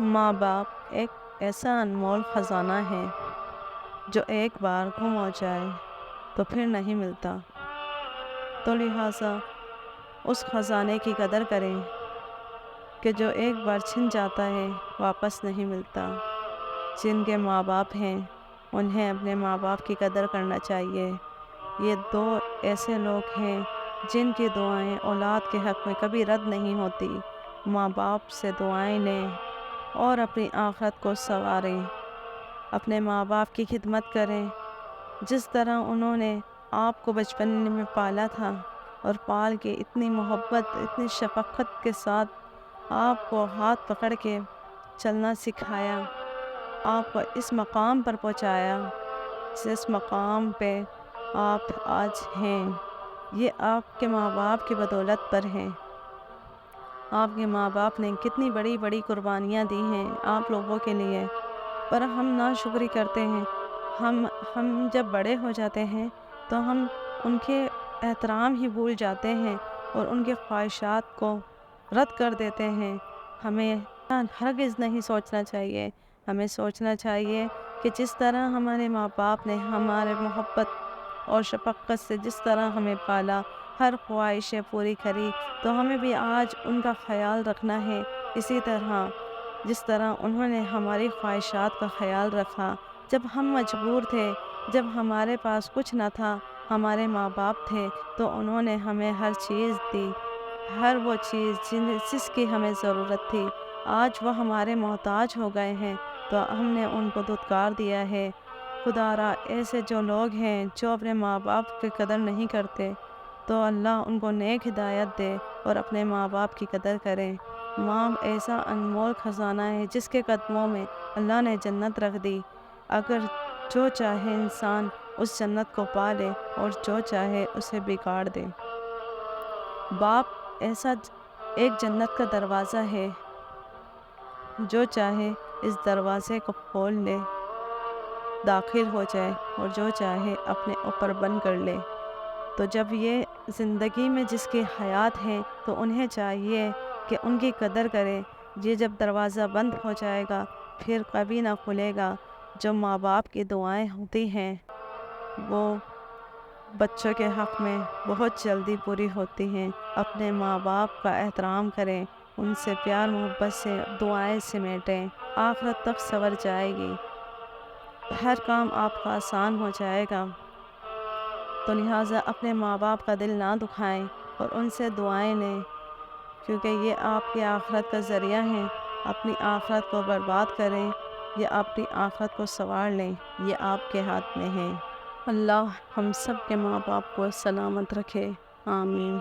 ماں باپ ایک ایسا انمول خزانہ ہے جو ایک بار گم ہو جائے تو پھر نہیں ملتا، تو لہٰذا اس خزانے کی قدر کریں کہ جو ایک بار چھن جاتا ہے واپس نہیں ملتا۔ جن کے ماں باپ ہیں انہیں اپنے ماں باپ کی قدر کرنا چاہیے۔ یہ دو ایسے لوگ ہیں جن کی دعائیں اولاد کے حق میں کبھی رد نہیں ہوتی۔ ماں باپ سے دعائیں لیں اور اپنی آخرت کو سنواریں، اپنے ماں باپ کی خدمت کریں۔ جس طرح انہوں نے آپ کو بچپن میں پالا تھا اور پال کے اتنی محبت، اتنی شفقت کے ساتھ آپ کو ہاتھ پکڑ کے چلنا سکھایا، آپ کو اس مقام پر پہنچایا جس مقام پہ آپ آج ہیں، یہ آپ کے ماں باپ کی بدولت پر ہے۔ آپ کے ماں باپ نے کتنی بڑی بڑی قربانیاں دی ہیں آپ لوگوں کے لیے، پر ہم ناشکری کرتے ہیں۔ ہم جب بڑے ہو جاتے ہیں تو ہم ان کے احترام ہی بھول جاتے ہیں اور ان کے خواہشات کو رد کر دیتے ہیں۔ ہمیں ہرگز نہیں سوچنا چاہیے، ہمیں سوچنا چاہیے کہ جس طرح ہمارے ماں باپ نے ہمارے محبت اور شفقت سے جس طرح ہمیں پالا، ہر خواہشیں پوری کری، تو ہمیں بھی آج ان کا خیال رکھنا ہے، اسی طرح جس طرح انہوں نے ہماری خواہشات کا خیال رکھا۔ جب ہم مجبور تھے، جب ہمارے پاس کچھ نہ تھا، ہمارے ماں باپ تھے تو انہوں نے ہمیں ہر چیز دی، ہر وہ چیز جس کی ہمیں ضرورت تھی۔ آج وہ ہمارے محتاج ہو گئے ہیں تو ہم نے ان کو دھتکار دیا ہے۔ خدا را ایسے جو لوگ ہیں جو اپنے ماں باپ کی قدر نہیں کرتے، تو اللہ ان کو نیک ہدایت دے اور اپنے ماں باپ کی قدر کریں۔ ماں ایسا انمول خزانہ ہے جس کے قدموں میں اللہ نے جنت رکھ دی، اگر جو چاہے انسان اس جنت کو پا لے اور جو چاہے اسے بگاڑ دے۔ باپ ایسا ایک جنت کا دروازہ ہے، جو چاہے اس دروازے کو کھول لے، داخل ہو جائے اور جو چاہے اپنے اوپر بند کر لے۔ تو جب یہ زندگی میں جس کی حیات ہے تو انہیں چاہیے کہ ان کی قدر کرے۔ یہ جب دروازہ بند ہو جائے گا پھر کبھی نہ کھلے گا۔ جو ماں باپ کی دعائیں ہوتی ہیں وہ بچوں کے حق میں بہت جلدی پوری ہوتی ہیں۔ اپنے ماں باپ کا احترام کریں، ان سے پیار محبت سے دعائیں سمیٹیں، آخرت تک سنور جائے گی، ہر کام آپ کا آسان ہو جائے گا۔ تو لہٰذا اپنے ماں باپ کا دل نہ دکھائیں اور ان سے دعائیں لیں، کیونکہ یہ آپ کی آخرت کا ذریعہ ہیں۔ اپنی آخرت کو برباد کریں یا اپنی آخرت کو سنوار لیں، یہ آپ کے ہاتھ میں ہے۔ اللہ ہم سب کے ماں باپ کو سلامت رکھے، آمین۔